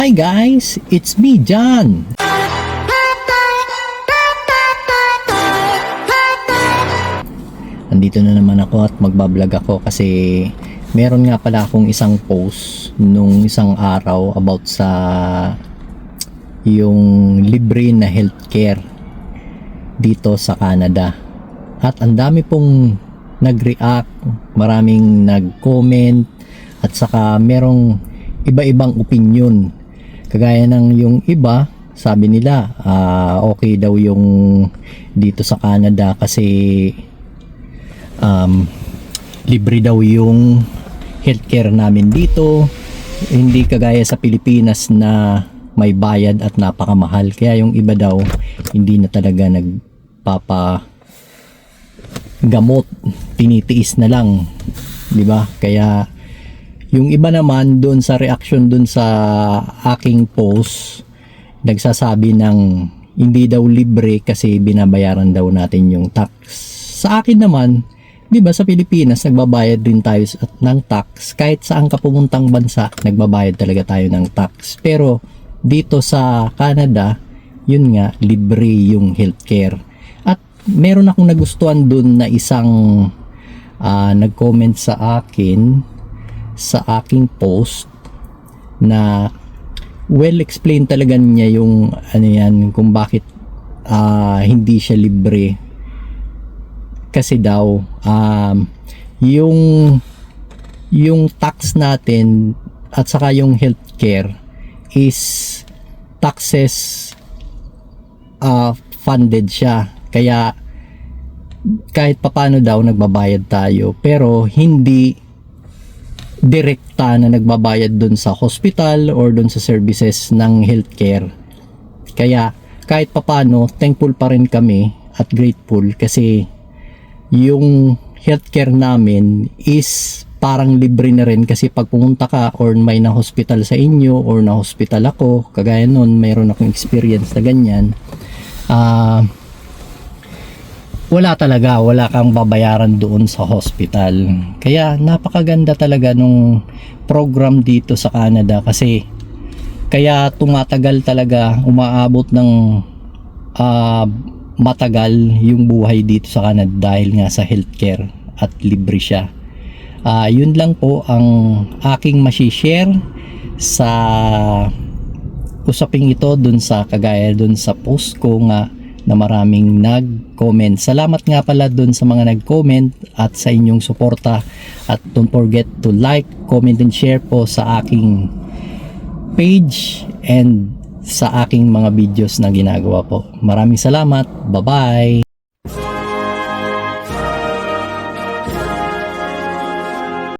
Hi guys, it's me John. Nandito na naman ako at magbablog ako kasi meron nga pala akong isang post nung isang araw about sa yung libre na healthcare dito sa Canada. At ang dami pong nag-react, maraming nag-comment at saka merong iba-ibang opinion. Kagaya ng yung iba, sabi nila okay daw yung dito sa Canada kasi libre daw yung healthcare namin dito, hindi kagaya sa Pilipinas na may bayad at napakamahal. Kaya yung iba daw hindi na talaga nagpapagamot, tinitiis na lang, di ba? Kaya yung iba naman doon sa reaction doon sa aking post, nagsasabi ng hindi daw libre kasi binabayaran daw natin yung tax. Sa akin naman, 'di ba sa Pilipinas nagbabayad din tayo ng tax, kahit saan ka pumuntang bansa nagbabayad talaga tayo ng tax. Pero dito sa Canada, yun nga, libre yung healthcare. At meron akong nagustuhan doon na isang nag-comment sa akin sa aking post na well explain talaga niya yung ano yan, kung bakit hindi siya libre. Kasi daw yung tax natin at saka yung healthcare is taxes funded siya, kaya kahit papano daw nagbabayad tayo, pero hindi direkta na nagbabayad dun sa hospital or dun sa services ng healthcare. Kaya kahit papano thankful pa rin kami at grateful kasi yung healthcare namin is parang libre na rin, kasi pag pumunta ka or may na hospital sa inyo or na hospital ako, kagaya nun mayroon akong experience na ganyan, wala kang babayaran doon sa hospital. Kaya napakaganda talaga nung program dito sa Canada, kasi kaya tumatagal talaga, umaabot ng matagal yung buhay dito sa Canada dahil nga sa healthcare at libre siya. Yun lang po ang aking masishare sa usaping ito dun sa kagaya dun sa post ko nga na maraming nag-comment. Salamat nga pala dun sa mga nag-comment at sa inyong suporta, at don't forget to like, comment and share po sa aking page and sa aking mga videos na ginagawa po. Maraming salamat. Bye-bye.